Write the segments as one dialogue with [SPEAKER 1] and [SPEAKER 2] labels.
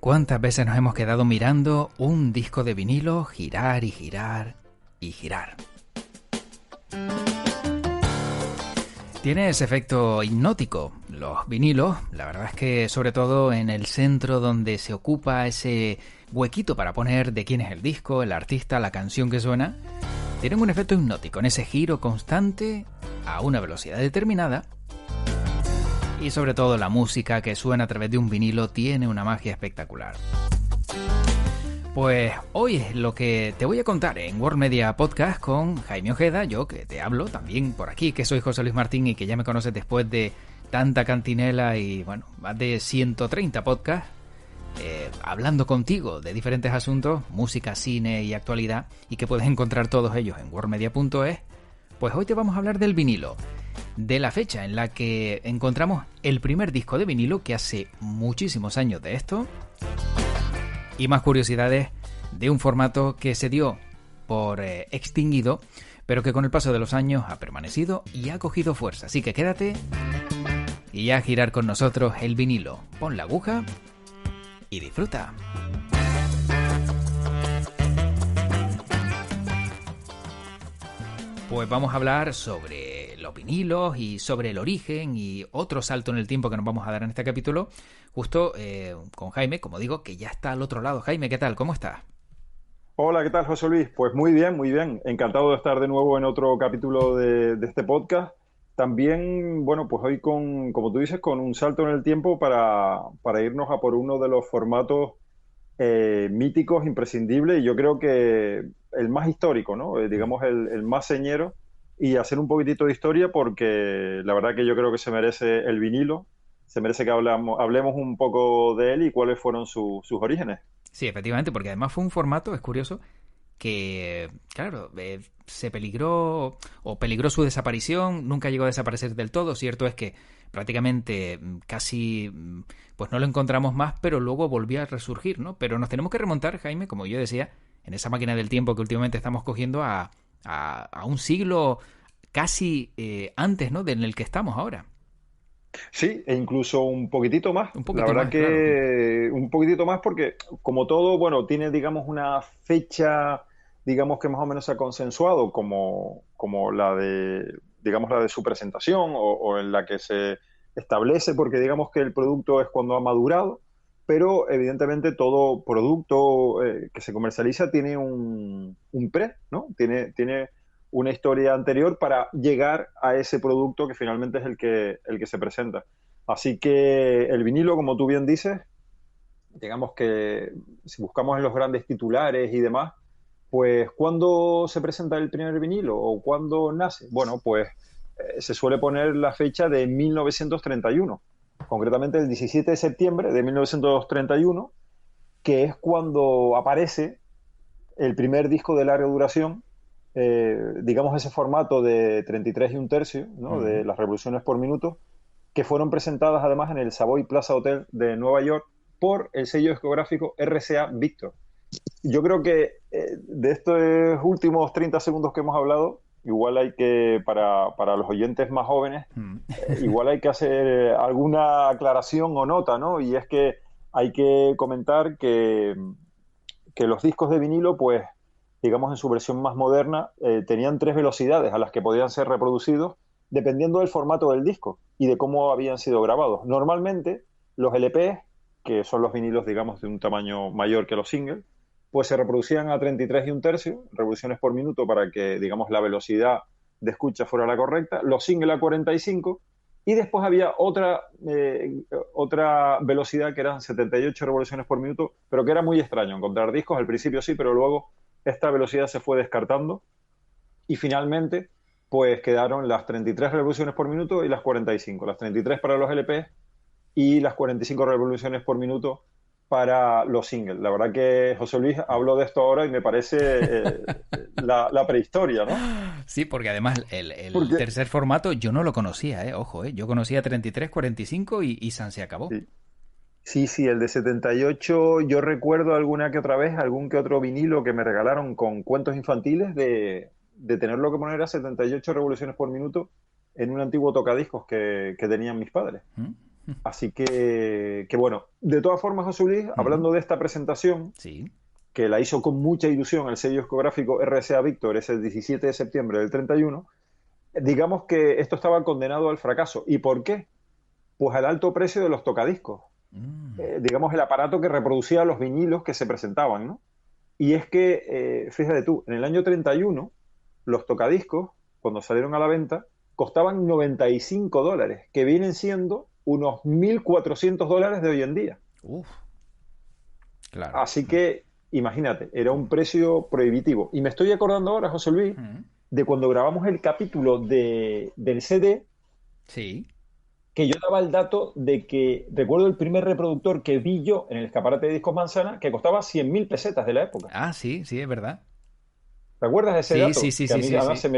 [SPEAKER 1] ¿Cuántas veces nos hemos quedado mirando un disco de vinilo girar y girar y girar? Tiene ese efecto hipnótico. Los vinilos, la verdad es que sobre todo en el centro donde se ocupa ese huequito para poner de quién es el disco, el artista, la canción que suena, tienen un efecto hipnótico en ese giro constante a una velocidad determinada. Y sobre todo la música que suena a través de un vinilo tiene una magia espectacular. Pues hoy es lo que te voy a contar en World Media Podcast con Jaime Ojeda, yo que te hablo también por aquí, que soy José Luis Martín y que ya me conoces después de tanta cantinela y bueno, más de 130 podcasts, hablando contigo de diferentes asuntos, música, cine y actualidad, y que puedes encontrar todos ellos en worldmedia.es. Pues hoy te vamos a hablar del vinilo, de la fecha en la que encontramos el primer disco de vinilo, que hace muchísimos años de esto, y más curiosidades de un formato que se dio por extinguido, pero que con el paso de los años ha permanecido y ha cogido fuerza. Así que quédate y ya a girar con nosotros el vinilo. Pon la aguja y disfruta. Pues vamos a hablar sobre los vinilos y sobre el origen y otro salto en el tiempo que nos vamos a dar en este capítulo, justo con Jaime, como digo, que ya está al otro lado. Jaime, ¿qué tal? ¿Cómo estás?
[SPEAKER 2] Hola, ¿qué tal, José Luis? Pues muy bien, muy bien. Encantado de estar de nuevo en otro capítulo de este podcast. También, bueno, pues hoy como tú dices, con un salto en el tiempo para irnos a por uno de los formatos míticos, imprescindibles, y yo creo que el más histórico, ¿no? Digamos el más señero, y hacer un poquitito de historia porque la verdad que yo creo que se merece el vinilo, se merece que hablemos un poco de él y cuáles fueron sus orígenes.
[SPEAKER 1] Sí, efectivamente, porque además fue un formato, es curioso, que, claro, se peligró o peligró su desaparición, nunca llegó a desaparecer del todo. Cierto es que prácticamente casi pues no lo encontramos más, pero luego volvió a resurgir, ¿no? Pero nos tenemos que remontar, Jaime, como yo decía, en esa máquina del tiempo que últimamente estamos cogiendo a un siglo casi antes, ¿no? En el que estamos ahora.
[SPEAKER 2] Sí, e incluso un poquitito más.
[SPEAKER 1] Un
[SPEAKER 2] La
[SPEAKER 1] poquito
[SPEAKER 2] verdad
[SPEAKER 1] más, claro.
[SPEAKER 2] que un poquitito más porque, como todo, bueno, tiene, digamos, una fecha, digamos, que más o menos se ha consensuado como la de, digamos, la de su presentación o en la que se establece, porque digamos que el producto es cuando ha madurado, pero evidentemente todo producto que se comercializa tiene un pre, ¿no? Tiene una historia anterior para llegar a ese producto que finalmente es el que se presenta. Así que el vinilo, como tú bien dices, digamos que si buscamos en los grandes titulares y demás, pues ¿cuándo se presenta el primer vinilo o cuándo nace? Bueno, pues se suele poner la fecha de 1931, concretamente el 17 de septiembre de 1931, que es cuando aparece el primer disco de larga duración, digamos ese formato de 33 y un tercio, ¿no?
[SPEAKER 1] Mm.
[SPEAKER 2] De las revoluciones por minuto, que fueron presentadas además en el Savoy Plaza Hotel de Nueva York por el sello discográfico RCA Victor. Yo creo que de estos últimos 30 segundos que hemos hablado, igual hay que, para los oyentes más jóvenes,
[SPEAKER 1] Mm.
[SPEAKER 2] igual hay que hacer alguna aclaración o nota, ¿no? Y es que hay que comentar que los discos de vinilo, pues, digamos en su versión más moderna, tenían tres velocidades a las que podían ser reproducidos dependiendo del formato del disco y de cómo habían sido grabados. Normalmente, los LP, que son los vinilos, digamos, de un tamaño mayor que los singles, pues se reproducían a 33 y un tercio revoluciones por minuto para que, digamos, la velocidad de escucha fuera la correcta. Los singles a 45 y después había otra velocidad que eran 78 revoluciones por minuto, pero que era muy extraño encontrar discos. Al principio sí, pero luego esta velocidad se fue descartando y finalmente pues quedaron las 33 revoluciones por minuto y las 45. Las 33 para los LP y las 45 revoluciones por minuto para los singles. La verdad que José Luis habló de esto ahora y me parece la prehistoria, ¿no?
[SPEAKER 1] Sí, porque además el
[SPEAKER 2] Porque
[SPEAKER 1] tercer formato yo no lo conocía, ojo, yo conocía 33, 45 y San se acabó.
[SPEAKER 2] sí, sí, sí, el de 78, yo recuerdo alguna que otra vez, algún que otro vinilo que me regalaron con cuentos infantiles de tenerlo que poner a 78 revoluciones por minuto en un antiguo tocadiscos que tenían mis padres.
[SPEAKER 1] ¿Mm?
[SPEAKER 2] Así que bueno, de todas formas, José Luis, hablando de esta presentación,
[SPEAKER 1] Sí.
[SPEAKER 2] que la hizo con mucha ilusión el sello discográfico RCA Víctor ese 17 de septiembre del 31, digamos que esto estaba condenado al fracaso. ¿Y por qué? Pues al alto precio de los tocadiscos.
[SPEAKER 1] Mm.
[SPEAKER 2] Digamos, el aparato que reproducía los vinilos que se presentaban, ¿no? Y es que, fíjate tú, en el año 31, los tocadiscos, cuando salieron a la venta, costaban $95, que vienen siendo unos $1.400 de hoy en día.
[SPEAKER 1] Uf, claro.
[SPEAKER 2] Así que, imagínate, era un precio prohibitivo. Y me estoy acordando ahora, José Luis,
[SPEAKER 1] Mm.
[SPEAKER 2] de cuando grabamos el capítulo del CD,
[SPEAKER 1] Sí.
[SPEAKER 2] que yo daba el dato de que recuerdo el primer reproductor que vi yo en el escaparate de Discos Manzana, que costaba 100.000 pesetas de la época.
[SPEAKER 1] Ah, sí, sí, es verdad.
[SPEAKER 2] ¿Te acuerdas de ese
[SPEAKER 1] Sí, sí,
[SPEAKER 2] dato?
[SPEAKER 1] sí,
[SPEAKER 2] Que a
[SPEAKER 1] sí,
[SPEAKER 2] mí
[SPEAKER 1] sí,
[SPEAKER 2] además
[SPEAKER 1] sí.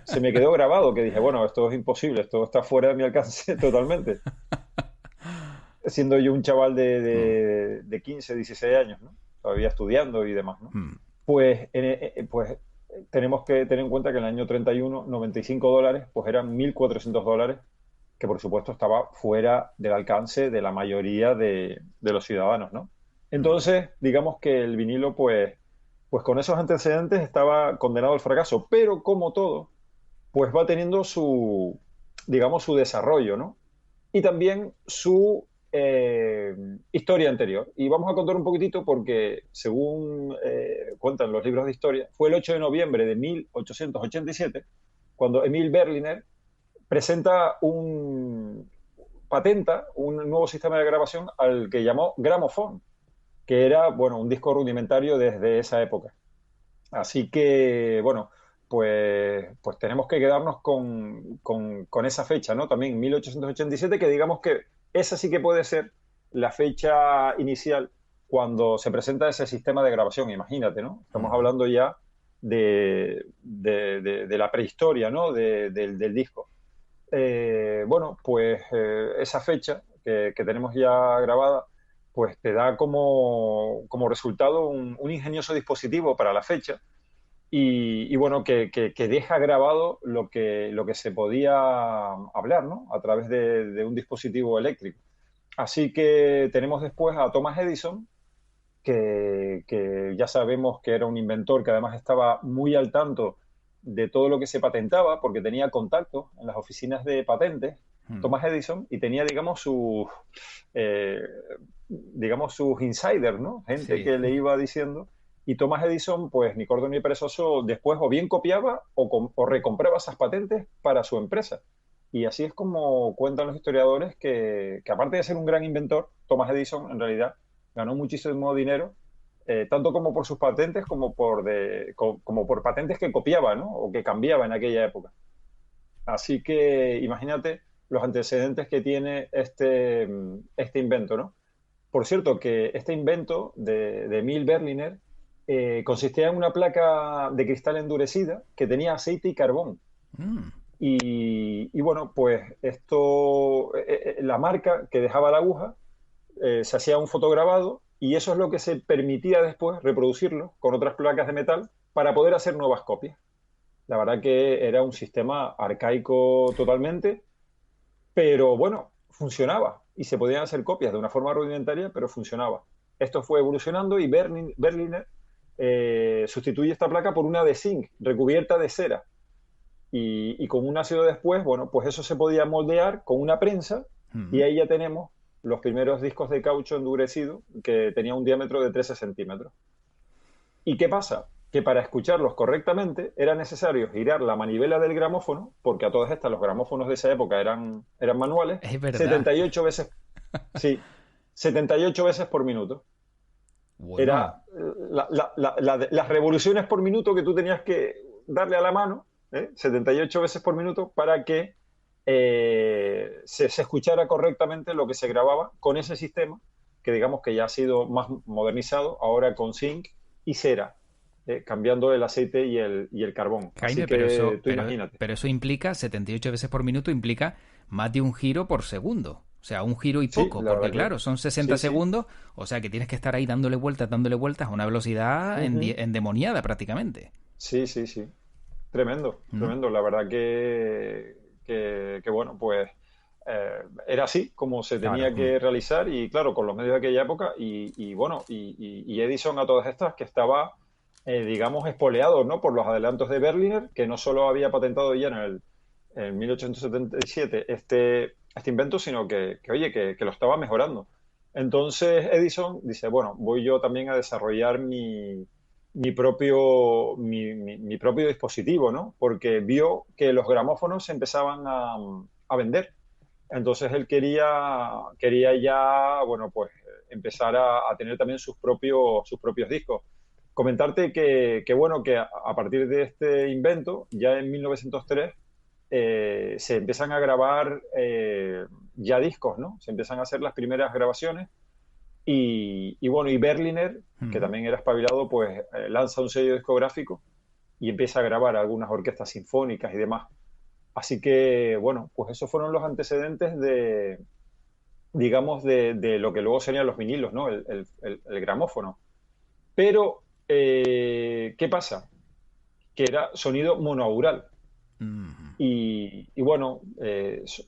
[SPEAKER 2] se me quedó grabado, que dije, bueno, esto es imposible, esto está fuera de mi alcance totalmente. Siendo yo un chaval
[SPEAKER 1] Mm,
[SPEAKER 2] de 15, 16 años, ¿no? Todavía estudiando y demás, ¿no?
[SPEAKER 1] mm.
[SPEAKER 2] Pues, pues tenemos que tener en cuenta que en el año 31, $95, pues eran $1.400, que por supuesto estaba fuera del alcance de la mayoría de los ciudadanos, ¿no?
[SPEAKER 1] Mm.
[SPEAKER 2] Entonces, digamos que el vinilo, pues con esos antecedentes estaba condenado al fracaso, pero como todo, pues va teniendo su, digamos, su desarrollo, ¿no? Y también su historia anterior. Y vamos a contar un poquitito porque, según cuentan los libros de historia, fue el 8 de noviembre de 1887 cuando Emil Berliner patenta un nuevo sistema de grabación al que llamó gramofón, que era, bueno, un disco rudimentario desde esa época. Así que, bueno, pues tenemos que quedarnos con esa fecha, ¿no? También 1887, que digamos que esa sí que puede ser la fecha inicial cuando se presenta ese sistema de grabación, imagínate, ¿no? Estamos
[SPEAKER 1] Mm.
[SPEAKER 2] hablando ya de la prehistoria, ¿no? Del disco. Bueno, pues esa fecha que tenemos ya grabada, pues te da como resultado un ingenioso dispositivo para la fecha y bueno, que deja grabado lo que se podía hablar, ¿no? A través de un dispositivo eléctrico. Así que tenemos después a Thomas Edison, que ya sabemos que era un inventor que además estaba muy al tanto de todo lo que se patentaba, porque tenía contactos en las oficinas de patentes,
[SPEAKER 1] Mm.
[SPEAKER 2] Thomas Edison, y tenía, eh, digamos, sus insiders, ¿no? Gente
[SPEAKER 1] Sí.
[SPEAKER 2] que le iba diciendo. Y Thomas Edison, pues ni corto ni perezoso, después o bien copiaba o recompraba esas patentes para su empresa. Y así es como cuentan los historiadores que aparte de ser un gran inventor, Thomas Edison en realidad ganó muchísimo dinero, tanto como por sus patentes como por patentes que copiaba, ¿no? O que cambiaba en aquella época. Así que imagínate los antecedentes que tiene este invento, ¿no? Por cierto, que este invento de Emil Berliner consistía en una placa de cristal endurecida que tenía aceite y carbón.
[SPEAKER 1] Mm.
[SPEAKER 2] Y bueno, pues la marca que dejaba la aguja, se hacía un fotograbado y eso es lo que se permitía después reproducirlo con otras placas de metal para poder hacer nuevas copias. La verdad que era un sistema arcaico totalmente, pero bueno, funcionaba y se podían hacer copias de una forma rudimentaria, pero funcionaba. Esto fue evolucionando y Berliner sustituye esta placa por una de zinc recubierta de cera. Y con un ácido después, bueno, pues eso se podía moldear con una prensa y
[SPEAKER 1] Mm.
[SPEAKER 2] ahí ya tenemos los primeros discos de caucho endurecido que tenía un diámetro de 13 centímetros. ¿Y qué pasa? Que para escucharlos correctamente era necesario girar la manivela del gramófono, porque a todas estas los gramófonos de esa época eran manuales,
[SPEAKER 1] Es verdad.
[SPEAKER 2] 78 veces, sí, 78 veces por minuto.
[SPEAKER 1] Bueno.
[SPEAKER 2] Era las revoluciones por minuto que tú tenías que darle a la mano, 78 veces por minuto, para que se escuchara correctamente lo que se grababa con ese sistema, que digamos que ya ha sido más modernizado, ahora con zinc y cera, cambiando el aceite y el carbón. Así
[SPEAKER 1] Jaime,
[SPEAKER 2] que tú imagínate.
[SPEAKER 1] pero eso implica 78 veces por minuto, implica más de un giro por segundo. O sea, un giro y
[SPEAKER 2] Sí,
[SPEAKER 1] poco,
[SPEAKER 2] la
[SPEAKER 1] porque
[SPEAKER 2] verdad que
[SPEAKER 1] claro, son 60
[SPEAKER 2] sí, sí.
[SPEAKER 1] segundos, o sea que tienes que estar ahí dándole vueltas a una velocidad
[SPEAKER 2] Ujú.
[SPEAKER 1] endemoniada prácticamente.
[SPEAKER 2] Sí, sí, sí. Tremendo,
[SPEAKER 1] ¿Mm?
[SPEAKER 2] tremendo. La verdad que bueno, pues era así como se
[SPEAKER 1] Claro.
[SPEAKER 2] tenía que realizar y claro, con los medios de aquella época y bueno, y Edison a todas estas que estaba, digamos, espoleado, ¿no? Por los adelantos de Berliner, que no solo había patentado ya en 1877 este invento, sino oye, que lo estaba mejorando. Entonces Edison dice, bueno, voy yo también a desarrollar mi propio dispositivo, ¿no? Porque vio que los gramófonos se empezaban a vender. Entonces él quería ya, bueno, pues empezar a tener también sus propios discos. Comentarte bueno, que a partir de este invento, ya en 1903, se empiezan a grabar ya discos, ¿no? Se empiezan a hacer las primeras grabaciones y bueno, y Berliner, que
[SPEAKER 1] Mm.
[SPEAKER 2] también era espabilado, pues lanza un sello discográfico y empieza a grabar algunas orquestas sinfónicas y demás. Así que, bueno, pues esos fueron los antecedentes digamos, de lo que luego serían los vinilos, ¿no? El gramófono. Pero, ¿qué pasa? Que era sonido monoaural.
[SPEAKER 1] Mm.
[SPEAKER 2] Y bueno,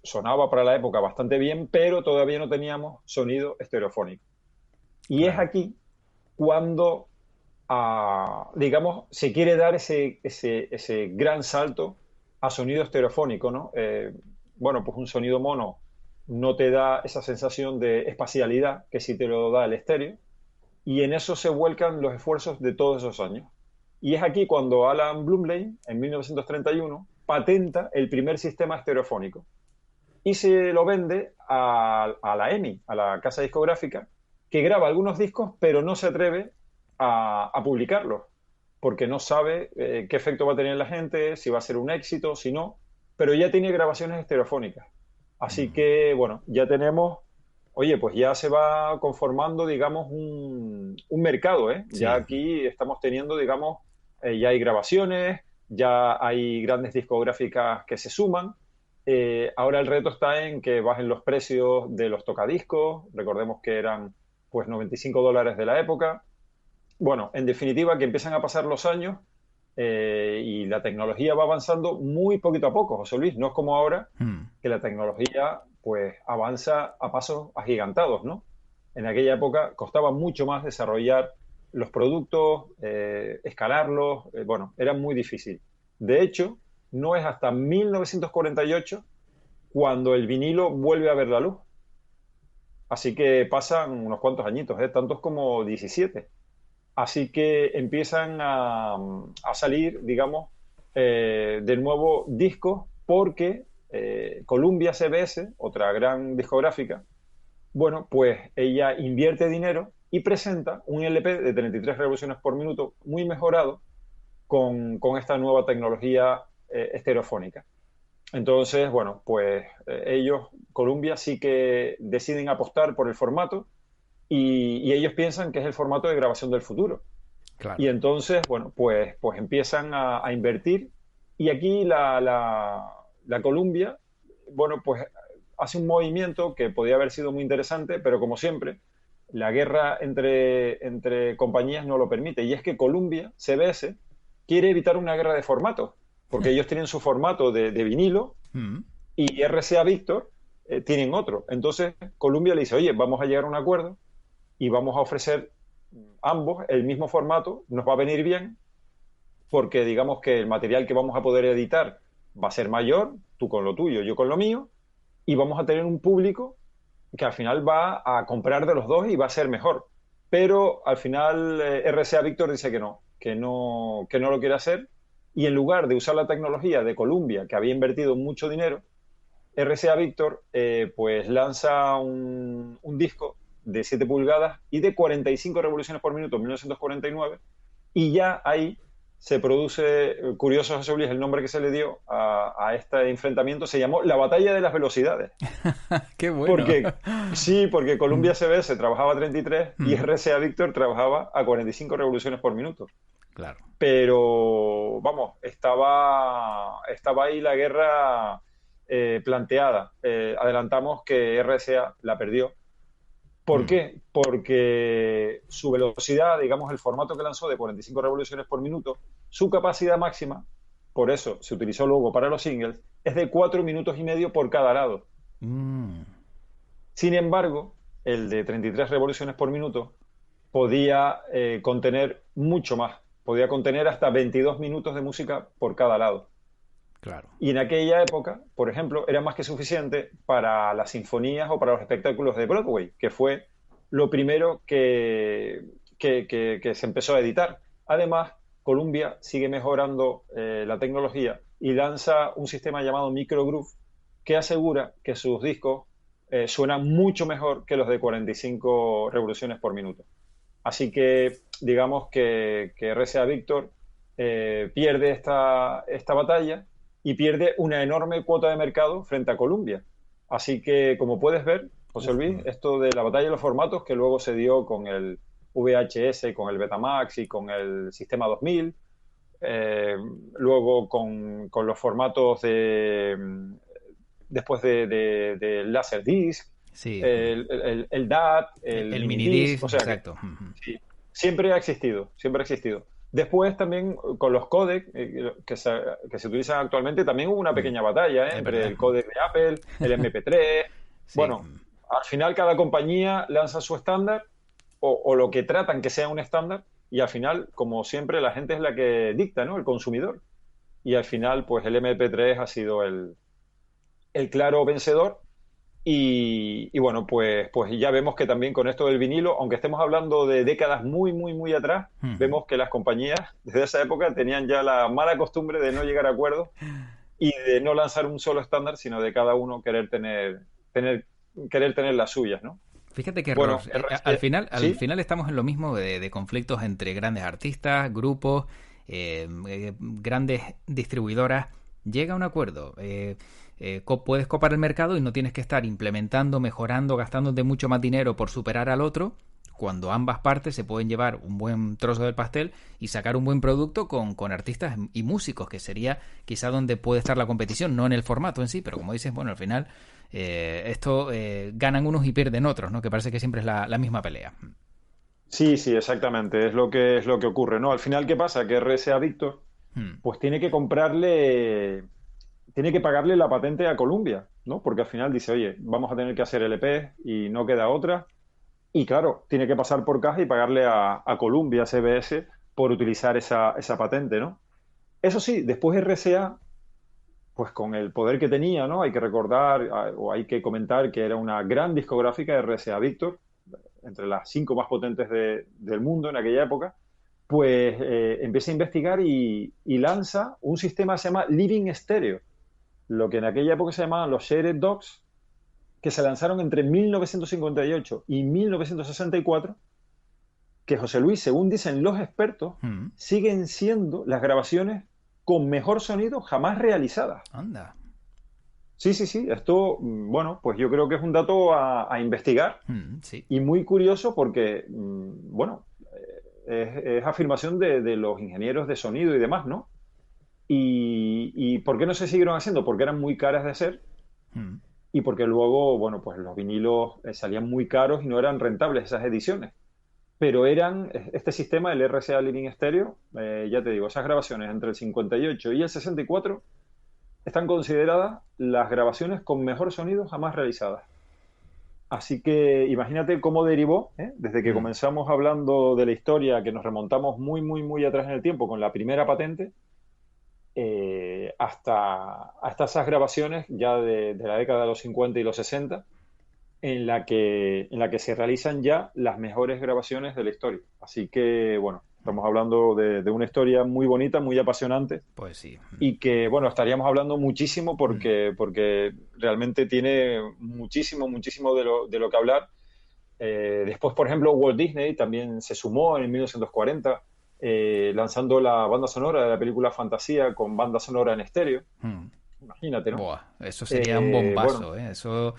[SPEAKER 2] sonaba para la época bastante bien, pero todavía no teníamos sonido estereofónico. Y es
[SPEAKER 1] Claro.
[SPEAKER 2] aquí cuando, digamos, se quiere dar ese gran salto a sonido estereofónico, ¿no? Bueno, pues un sonido mono no te da esa sensación de espacialidad que sí te lo da el estéreo, y en eso se vuelcan los esfuerzos de todos esos años. Y es aquí cuando Alan Blumlein, en 1931, patenta el primer sistema estereofónico y se lo vende a la EMI, a la casa discográfica, que graba algunos discos, pero no se atreve a publicarlos, porque no sabe qué efecto va a tener en la gente, si va a ser un éxito, si no, pero ya tiene grabaciones estereofónicas. Así
[SPEAKER 1] Mm.
[SPEAKER 2] que, bueno, ya tenemos, oye, pues ya se va conformando, digamos, un mercado, ¿eh? Ya
[SPEAKER 1] Sí.
[SPEAKER 2] aquí estamos teniendo, digamos, ya hay grabaciones, ya hay grandes discográficas que se suman. Ahora el reto está en que bajen los precios de los tocadiscos, recordemos que eran pues $95 de la época. Bueno, en definitiva, que empiezan a pasar los años y la tecnología va avanzando muy poquito a poco, José Luis. No es como ahora
[SPEAKER 1] Mm.
[SPEAKER 2] que la tecnología pues avanza a pasos agigantados, ¿no? En aquella época costaba mucho más desarrollar los productos, escalarlos, bueno, era muy difícil. De hecho, no es hasta 1948 cuando el vinilo vuelve a ver la luz. Así que pasan unos cuantos añitos, tantos como 17. Así que empiezan a salir, digamos, de nuevo discos porque Columbia CBS, otra gran discográfica, bueno, pues ella invierte dinero y presenta un LP de 33 revoluciones por minuto muy mejorado con esta nueva tecnología estereofónica. Entonces, bueno, pues ellos, Columbia, sí que deciden apostar por el formato y ellos piensan que es el formato de grabación del futuro. Y
[SPEAKER 1] Claro.
[SPEAKER 2] entonces, bueno, pues empiezan a invertir y aquí la Columbia, bueno, pues hace un movimiento que podía haber sido muy interesante, pero como siempre, la guerra entre compañías no lo permite. Y es que Columbia, CBS, quiere evitar una guerra de formatos, porque ellos tienen su formato de vinilo
[SPEAKER 1] Mm.
[SPEAKER 2] y RCA Victor tienen otro. Entonces, Columbia le dice, oye, vamos a llegar a un acuerdo y vamos a ofrecer ambos el mismo formato, nos va a venir bien, porque digamos que el material que vamos a poder editar va a ser mayor, tú con lo tuyo, yo con lo mío, y vamos a tener un público que al final va a comprar de los dos y va a ser mejor. Pero al final RCA Victor dice que no lo quiere hacer, y en lugar de usar la tecnología de Columbia, que había invertido mucho dinero, RCA Victor pues lanza un disco de 7 pulgadas y de 45 revoluciones por minuto en 1949 y ya ahí se produce, curioso José Luis, el nombre que se le dio a este enfrentamiento se llamó la Batalla de las Velocidades.
[SPEAKER 1] Qué bueno.
[SPEAKER 2] Porque, sí, porque
[SPEAKER 1] Mm.
[SPEAKER 2] Columbia CBS trabajaba a 33 y
[SPEAKER 1] Mm.
[SPEAKER 2] RCA Victor trabajaba a 45 revoluciones por minuto.
[SPEAKER 1] Claro.
[SPEAKER 2] Pero, vamos, estaba ahí la guerra planteada. Adelantamos que RCA la perdió. ¿Por
[SPEAKER 1] Mm.
[SPEAKER 2] qué? Porque su velocidad, digamos, el formato que lanzó de 45 revoluciones por minuto, su capacidad máxima, por eso se utilizó luego para los singles, es de 4 minutos y medio por cada lado.
[SPEAKER 1] Mm,
[SPEAKER 2] Sin embargo, el de 33 revoluciones por minuto podía contener mucho más. Podía contener hasta 22 minutos de música por cada lado.
[SPEAKER 1] claro.
[SPEAKER 2] Y en aquella época, por ejemplo, era más que suficiente para las sinfonías o para los espectáculos de Broadway, que fue lo primero que se empezó a editar. Además, Columbia sigue mejorando la tecnología y lanza un sistema llamado Microgroove que asegura que sus discos suenan mucho mejor que los de 45 revoluciones por minuto. Así que digamos que RCA Victor pierde esta batalla y pierde una enorme cuota de mercado frente a Columbia. Así que, como puedes ver, José
[SPEAKER 1] Uf,
[SPEAKER 2] Luis, esto de la batalla de los formatos que luego se dio con el VHS, con el Betamax y con el Sistema 2000, luego con los formatos después de Laserdisc,
[SPEAKER 1] sí.
[SPEAKER 2] el DAT, el
[SPEAKER 1] El
[SPEAKER 2] minidisc,
[SPEAKER 1] minidisc,
[SPEAKER 2] o sea que
[SPEAKER 1] exacto. Ujú.
[SPEAKER 2] sí, siempre ha existido, siempre ha existido. Después también con los códecs que se utilizan actualmente también hubo una
[SPEAKER 1] Mm,
[SPEAKER 2] pequeña batalla
[SPEAKER 1] es
[SPEAKER 2] entre
[SPEAKER 1] verdad.
[SPEAKER 2] el códec de Apple, el MP3.
[SPEAKER 1] Sí.
[SPEAKER 2] Bueno, al final cada compañía lanza su estándar o lo que tratan que sea un estándar y al final, como siempre, la gente es la que dicta, ¿no? El consumidor. Y al final, pues el MP3 ha sido el claro vencedor y bueno, pues ya vemos que también con esto del vinilo, aunque estemos hablando de décadas muy, muy, muy atrás,
[SPEAKER 1] Ujú.
[SPEAKER 2] vemos que las compañías desde esa época tenían ya la mala costumbre de no llegar a acuerdos y de no lanzar un solo estándar, sino de cada uno tener, querer tener las suyas, ¿no?
[SPEAKER 1] Fíjate qué error.
[SPEAKER 2] Bueno,
[SPEAKER 1] Al
[SPEAKER 2] ¿sí?
[SPEAKER 1] final estamos en lo mismo de conflictos entre grandes artistas, grupos, grandes distribuidoras. Llega a un acuerdo. Puedes copar el mercado y no tienes que estar implementando, mejorando, gastándote mucho más dinero por superar al otro, cuando ambas partes se pueden llevar un buen trozo del pastel y sacar un buen producto con artistas y músicos, que sería quizá donde puede estar la competición, no en el formato en sí, pero como dices, bueno, al final esto ganan unos y pierden otros, ¿no? Que parece que siempre es la misma pelea.
[SPEAKER 2] Sí, sí, exactamente, es lo que ocurre, ¿no? Al final, ¿qué pasa? Que RSA Victor,
[SPEAKER 1] Hmm.
[SPEAKER 2] pues tiene que pagarle la patente a Columbia, ¿no? Porque al final dice, oye, vamos a tener que hacer LP y no queda otra. Y claro, tiene que pasar por caja y pagarle a Columbia CBS por utilizar esa patente, ¿no? Eso sí, después RCA, pues con el poder que tenía, ¿no? Hay que recordar o hay que comentar que era una gran discográfica RCA Victor, entre las 5 más potentes del mundo en aquella época, pues empieza a investigar y lanza un sistema que se llama Living Stereo, lo que en aquella época se llamaban los Shared Dogs, que se lanzaron entre 1958 y 1964, que José Luis, según dicen los expertos,
[SPEAKER 1] Hmm.
[SPEAKER 2] siguen siendo las grabaciones con mejor sonido jamás realizadas.
[SPEAKER 1] Anda.
[SPEAKER 2] Sí, sí, sí, esto, bueno, pues yo creo que es un dato a investigar
[SPEAKER 1] Hmm, sí.
[SPEAKER 2] y muy curioso porque, bueno, es afirmación de los ingenieros de sonido y demás, ¿no? Y ¿por qué no se siguieron haciendo? Porque eran muy caras de hacer
[SPEAKER 1] Hmm.
[SPEAKER 2] y porque luego, bueno, pues los vinilos salían muy caros y no eran rentables esas ediciones. Pero este sistema, el RCA Living Stereo, ya te digo, esas grabaciones entre el 58 y el 64 están consideradas las grabaciones con mejor sonido jamás realizadas. Así que imagínate cómo derivó, ¿eh? Desde que
[SPEAKER 1] Hmm.
[SPEAKER 2] comenzamos hablando de la historia, que nos remontamos muy, muy, muy atrás en el tiempo con la primera patente, hasta esas grabaciones ya de la década de los 50 y los 60, en la que se realizan ya las mejores grabaciones de la historia. Así que, bueno, estamos hablando de una historia muy bonita, muy apasionante
[SPEAKER 1] Pues sí.
[SPEAKER 2] y que, bueno, estaríamos hablando muchísimo
[SPEAKER 1] Hmm.
[SPEAKER 2] porque realmente tiene muchísimo, muchísimo de lo que hablar. Después, por ejemplo, Walt Disney también se sumó en 1940, lanzando la banda sonora de la película Fantasía con banda sonora en estéreo.
[SPEAKER 1] Hmm.
[SPEAKER 2] Imagínate, ¿no?
[SPEAKER 1] Buah, eso sería un
[SPEAKER 2] Bueno,
[SPEAKER 1] bombazo, ¿eh? Eso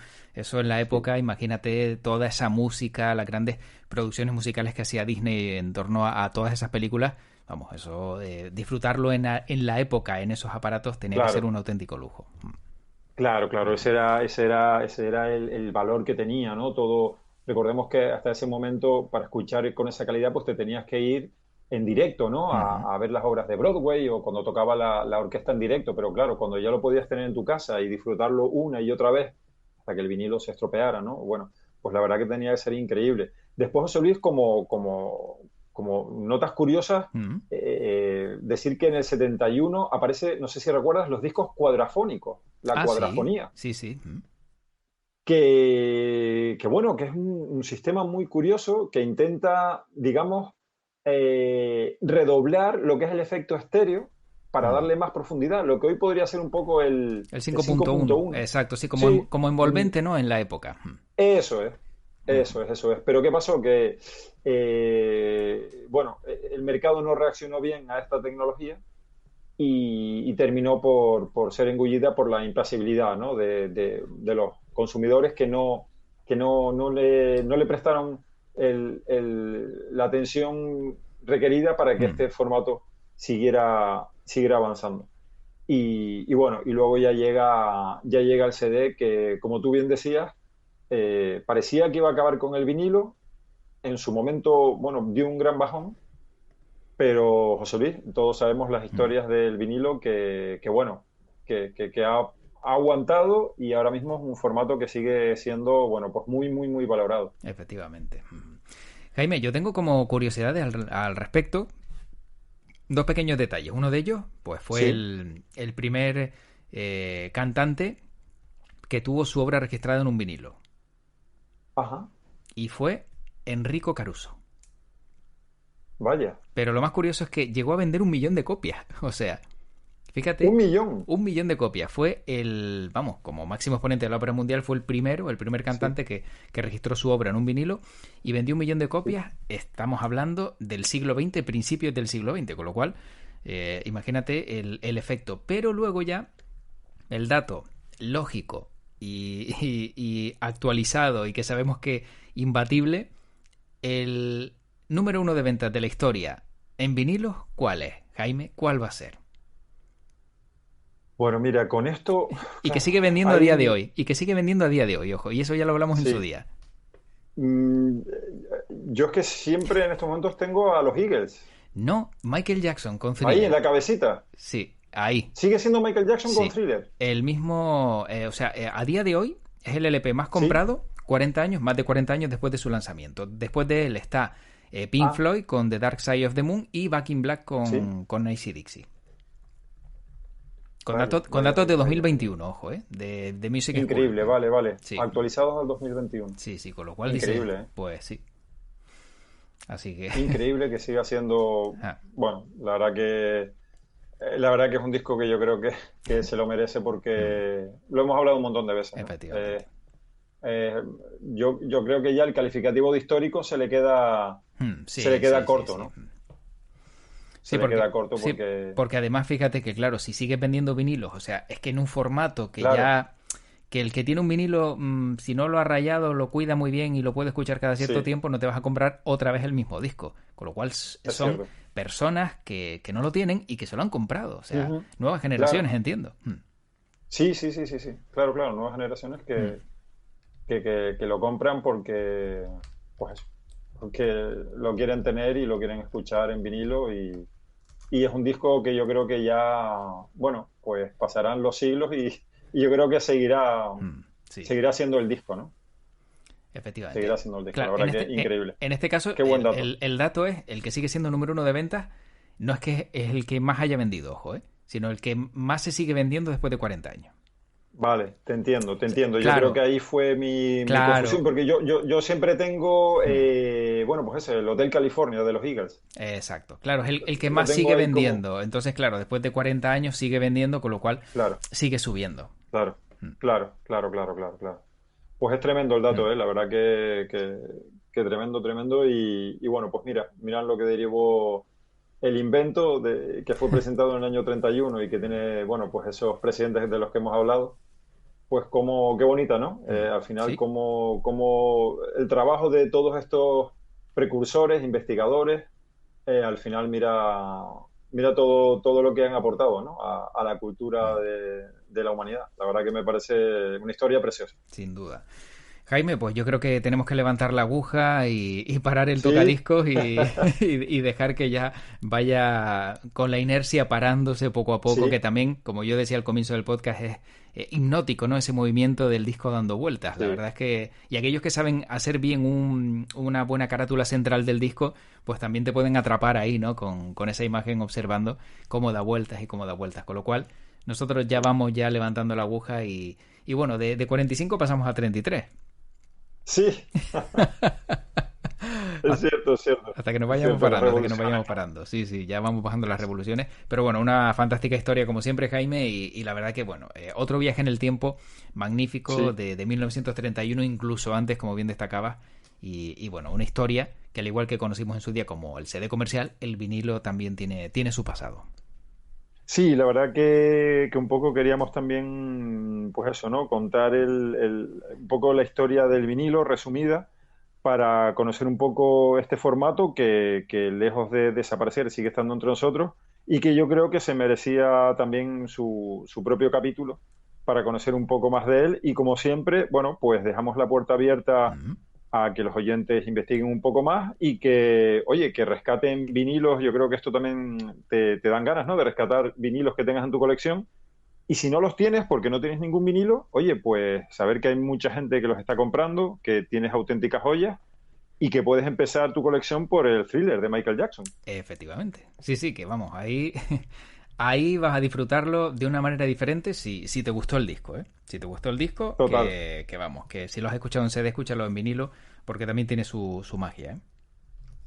[SPEAKER 1] en la
[SPEAKER 2] sí,
[SPEAKER 1] época, imagínate toda esa música, las grandes producciones musicales que hacía Disney en torno a todas esas películas. Vamos, eso, disfrutarlo en la época, en esos aparatos, tenía que ser
[SPEAKER 2] claro.
[SPEAKER 1] un auténtico lujo.
[SPEAKER 2] Claro, claro, ese era el valor que tenía, ¿no? Todo, recordemos que hasta ese momento, para escuchar con esa calidad, pues te tenías que ir en directo, ¿no?
[SPEAKER 1] Ujú.
[SPEAKER 2] A ver las obras de Broadway o cuando tocaba la orquesta en directo, pero claro, cuando ya lo podías tener en tu casa y disfrutarlo una y otra vez hasta que el vinilo se estropeara, ¿no? Bueno, pues la verdad que tenía que ser increíble. Después, José Luis, como notas curiosas, decir que en el 71 aparece, no sé si recuerdas, los discos cuadrafónicos, la
[SPEAKER 1] Sí,
[SPEAKER 2] cuadrafonía.
[SPEAKER 1] sí.
[SPEAKER 2] Que bueno, que es un sistema muy curioso que intenta, digamos, redoblar lo que es el efecto estéreo para darle más profundidad, lo que hoy podría ser un poco el
[SPEAKER 1] El
[SPEAKER 2] cinco punto
[SPEAKER 1] 5.1,
[SPEAKER 2] uno.
[SPEAKER 1] exacto, sí,
[SPEAKER 2] Sí,
[SPEAKER 1] como envolvente, ¿no? En la época.
[SPEAKER 2] eso es, eso es. Pero ¿qué pasó? Que, bueno, el mercado no reaccionó bien a esta tecnología y terminó por ser engullida por la impasibilidad, ¿no? de los consumidores que no le prestaron la atención requerida para que este formato siguiera avanzando. Y bueno, y luego ya llega el CD que, como tú bien decías, parecía que iba a acabar con el vinilo. En su momento, bueno, dio un gran bajón, pero José Luis, todos sabemos las historias del vinilo bueno, que ha aguantado y ahora mismo es un formato que sigue siendo, bueno, pues muy valorado.
[SPEAKER 1] Efectivamente. Jaime, yo tengo como curiosidades al respecto dos pequeños detalles. Uno de ellos, pues fue
[SPEAKER 2] Sí,
[SPEAKER 1] el primer cantante que tuvo su obra registrada en un vinilo.
[SPEAKER 2] ajá,
[SPEAKER 1] Y fue Enrico Caruso.
[SPEAKER 2] vaya,
[SPEAKER 1] Pero lo más curioso es que llegó a vender 1 millón de copias. O sea,
[SPEAKER 2] un
[SPEAKER 1] fíjate,
[SPEAKER 2] millón.
[SPEAKER 1] 1 millón de copias. Fue vamos, como máximo exponente de la ópera mundial, fue el primer
[SPEAKER 2] Sí,
[SPEAKER 1] cantante que registró su obra en un vinilo y vendió 1 millón de
[SPEAKER 2] sí,
[SPEAKER 1] copias. Estamos hablando del siglo XX, principios del siglo XX, con lo cual, imagínate el efecto. Pero luego ya, el dato lógico y actualizado y que sabemos que imbatible, el número uno de ventas de la historia en vinilos, ¿cuál es, Jaime? ¿Cuál va a ser?
[SPEAKER 2] bueno, mira, con esto,
[SPEAKER 1] Y que
[SPEAKER 2] claro,
[SPEAKER 1] sigue vendiendo a día de hoy. Y que sigue vendiendo a día de hoy, ojo. Y eso ya lo hablamos en su
[SPEAKER 2] sí.
[SPEAKER 1] día.
[SPEAKER 2] Mm, yo es que siempre en estos momentos tengo a los Eagles,
[SPEAKER 1] No, Michael Jackson con
[SPEAKER 2] ahí en
[SPEAKER 1] Thriller.
[SPEAKER 2] la cabecita.
[SPEAKER 1] Sí, ahí.
[SPEAKER 2] Sigue siendo Michael Jackson con
[SPEAKER 1] Sí.
[SPEAKER 2] Thriller.
[SPEAKER 1] El mismo, o sea, a día de hoy es el LP más
[SPEAKER 2] Sí,
[SPEAKER 1] comprado, 40 años, más de 40 años después de su lanzamiento. Después de él está Pink
[SPEAKER 2] ah,
[SPEAKER 1] Floyd con The Dark Side of the Moon y Back in Black
[SPEAKER 2] sí,
[SPEAKER 1] con AC/DC.
[SPEAKER 2] vaya,
[SPEAKER 1] Con
[SPEAKER 2] vaya,
[SPEAKER 1] datos de
[SPEAKER 2] vaya, vaya.
[SPEAKER 1] 2021, ojo, de Music School.
[SPEAKER 2] Increíble, vale, vale.
[SPEAKER 1] Sí,
[SPEAKER 2] Actualizados al 2021.
[SPEAKER 1] sí, con lo cual dice,
[SPEAKER 2] Increíble, ¿eh?
[SPEAKER 1] pues sí. Así que,
[SPEAKER 2] Increíble que siga siendo,
[SPEAKER 1] ah,
[SPEAKER 2] bueno, la verdad que es un disco que yo creo que se lo merece porque lo hemos hablado un montón de veces, ¿no?
[SPEAKER 1] efectivamente.
[SPEAKER 2] Eh, yo creo que ya el calificativo de histórico se le
[SPEAKER 1] Sí,
[SPEAKER 2] queda
[SPEAKER 1] sí, sí,
[SPEAKER 2] corto,
[SPEAKER 1] sí.
[SPEAKER 2] ¿no? Se
[SPEAKER 1] Sí,
[SPEAKER 2] le queda corto
[SPEAKER 1] sí,
[SPEAKER 2] porque,
[SPEAKER 1] porque además fíjate que, claro, si sigues vendiendo vinilos, o sea, es que en un formato que
[SPEAKER 2] claro,
[SPEAKER 1] ya, que el que tiene un vinilo, si no lo ha rayado, lo cuida muy bien y lo puede escuchar cada cierto
[SPEAKER 2] sí,
[SPEAKER 1] tiempo, no te vas a comprar otra vez el mismo disco. Con lo cual
[SPEAKER 2] es
[SPEAKER 1] son
[SPEAKER 2] cierto.
[SPEAKER 1] personas que no lo tienen y que se lo han comprado. O sea,
[SPEAKER 2] Ujú,
[SPEAKER 1] nuevas
[SPEAKER 2] claro,
[SPEAKER 1] generaciones, entiendo.
[SPEAKER 2] sí. Claro, claro, nuevas generaciones que lo compran pues, porque lo quieren tener y lo quieren escuchar en vinilo y es un disco que yo creo que ya, bueno, pues pasarán los siglos y yo creo que
[SPEAKER 1] Sí,
[SPEAKER 2] seguirá siendo el disco, ¿no?
[SPEAKER 1] efectivamente.
[SPEAKER 2] Seguirá siendo el disco, la
[SPEAKER 1] Claro,
[SPEAKER 2] verdad que increíble.
[SPEAKER 1] en este caso,
[SPEAKER 2] Qué buen dato.
[SPEAKER 1] el dato es, el que sigue siendo número uno de ventas, no es que es el que más haya vendido, ojo, sino el que más se sigue vendiendo después de 40 años.
[SPEAKER 2] Vale, te entiendo, te
[SPEAKER 1] O sea,
[SPEAKER 2] entiendo. Yo creo que
[SPEAKER 1] claro,
[SPEAKER 2] ahí fue mi
[SPEAKER 1] claro.
[SPEAKER 2] confusión, porque yo siempre tengo, bueno, pues ese, el Hotel California de los Eagles.
[SPEAKER 1] Exacto, claro, es el que
[SPEAKER 2] Lo
[SPEAKER 1] más
[SPEAKER 2] tengo
[SPEAKER 1] sigue
[SPEAKER 2] ahí como,
[SPEAKER 1] vendiendo. Entonces, claro, después de 40 años sigue vendiendo, con lo cual
[SPEAKER 2] claro,
[SPEAKER 1] sigue subiendo.
[SPEAKER 2] claro, claro. Pues es tremendo el
[SPEAKER 1] Mm.
[SPEAKER 2] dato, ¿eh? La verdad que tremendo, tremendo. Y bueno, pues mira lo que derivó el invento que fue presentado en el año 31 y que tiene, bueno, pues esos presidentes de los que hemos hablado. Pues como, qué bonita, ¿no? Al final,
[SPEAKER 1] Sí,
[SPEAKER 2] como el trabajo de todos estos precursores, investigadores, al final mira todo lo que han aportado, ¿no? A la cultura de la humanidad. La verdad que me parece una historia preciosa.
[SPEAKER 1] sin duda. Jaime, pues yo creo que tenemos que levantar la aguja y parar el
[SPEAKER 2] Sí,
[SPEAKER 1] tocadiscos y dejar que ya vaya con la inercia parándose poco a poco, que
[SPEAKER 2] sí,
[SPEAKER 1] también, como yo decía al comienzo del podcast, hipnótico, ¿no? Ese movimiento del disco dando vueltas. La
[SPEAKER 2] Sí.
[SPEAKER 1] verdad es que... Y aquellos que saben hacer bien una buena carátula central del disco, pues también te pueden atrapar ahí, ¿no? Con esa imagen observando cómo da vueltas y cómo da vueltas. Con lo cual, nosotros ya vamos ya levantando la aguja y bueno, de 45 pasamos a 33.
[SPEAKER 2] Sí, es cierto, es cierto.
[SPEAKER 1] Hasta que nos
[SPEAKER 2] Es
[SPEAKER 1] vayamos
[SPEAKER 2] cierto, las
[SPEAKER 1] parando, hasta que nos
[SPEAKER 2] revoluciones.
[SPEAKER 1] vayamos parando. Sí, sí, ya vamos bajando las revoluciones. Pero bueno, una fantástica historia como siempre, Jaime. Y la verdad que, bueno, otro viaje en el tiempo magnífico
[SPEAKER 2] Sí.
[SPEAKER 1] de 1931, incluso antes, como bien destacabas. Y bueno, una historia que al igual que conocimos en su día como el CD comercial, el vinilo también tiene su pasado.
[SPEAKER 2] Sí, la verdad que un poco queríamos también, pues eso, ¿no? Contar un poco la historia del vinilo resumida para conocer un poco este formato que lejos de desaparecer sigue estando entre nosotros y que yo creo que se merecía también su propio capítulo para conocer un poco más de él y como siempre, bueno, pues dejamos la puerta abierta
[SPEAKER 1] Mm.
[SPEAKER 2] a que los oyentes investiguen un poco más y que, oye, que rescaten vinilos. Yo creo que esto también te dan ganas, ¿no? De rescatar vinilos que tengas en tu colección. Y si no los tienes porque no tienes ningún vinilo, oye, pues saber que hay mucha gente que los está comprando, que tienes auténticas joyas y que puedes empezar tu colección por el Thriller de Michael Jackson.
[SPEAKER 1] Efectivamente. Sí, sí, que vamos, ahí, ahí vas a disfrutarlo de una manera diferente si te gustó el disco, ¿eh? Si te gustó el disco,
[SPEAKER 2] Total.
[SPEAKER 1] que vamos, que si lo has escuchado en CD, escúchalo en vinilo, porque también tiene su magia, ¿eh?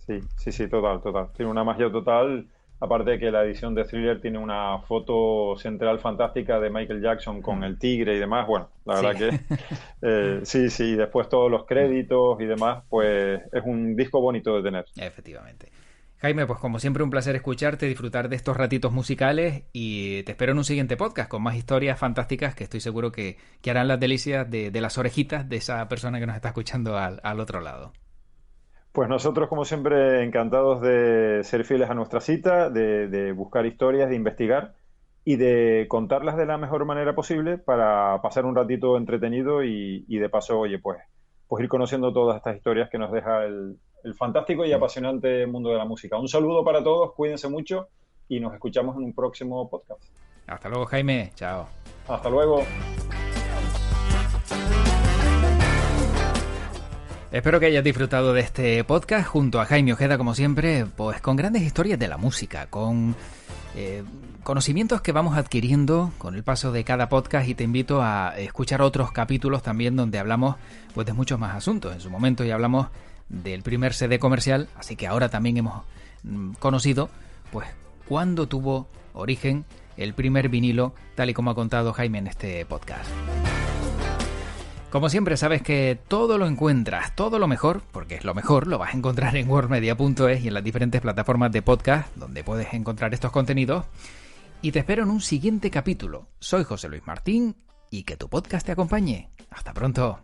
[SPEAKER 2] Sí, sí, sí, total, total. Tiene una magia total. Aparte de que la edición de Thriller tiene una foto central fantástica de Michael Jackson con
[SPEAKER 1] Mm.
[SPEAKER 2] el tigre y demás. Bueno, la
[SPEAKER 1] Sí.
[SPEAKER 2] verdad que sí, sí. Después todos los
[SPEAKER 1] Mm.
[SPEAKER 2] créditos y demás, pues es un disco bonito de tener.
[SPEAKER 1] Efectivamente. Jaime, pues como siempre un placer escucharte, disfrutar de estos ratitos musicales y te espero en un siguiente podcast con más historias fantásticas que estoy seguro que harán las delicias de las orejitas de esa persona que nos está escuchando al otro lado.
[SPEAKER 2] Pues nosotros, como siempre, encantados de ser fieles a nuestra cita, de buscar historias, de investigar y de contarlas de la mejor manera posible para pasar un ratito entretenido y de paso, oye, pues ir conociendo todas estas historias que nos deja el fantástico y apasionante mundo de la música. Un saludo para todos, cuídense mucho y nos escuchamos en un próximo podcast.
[SPEAKER 1] Hasta luego, Jaime. Chao.
[SPEAKER 2] Hasta luego.
[SPEAKER 1] Espero que hayas disfrutado de este podcast junto a Jaime Ojeda, como siempre, pues con grandes historias de la música, con conocimientos que vamos adquiriendo con el paso de cada podcast y te invito a escuchar otros capítulos también donde hablamos pues de muchos más asuntos. En su momento ya hablamos del primer CD comercial, así que ahora también hemos conocido pues cuándo tuvo origen el primer vinilo, tal y como ha contado Jaime en este podcast. Como siempre, sabes que todo lo encuentras, todo lo mejor, porque es lo mejor, lo vas a encontrar en worldmedia.es y en las diferentes plataformas de podcast donde puedes encontrar estos contenidos. Y te espero en un siguiente capítulo. Soy José Luis Martín y que tu podcast te acompañe. Hasta pronto.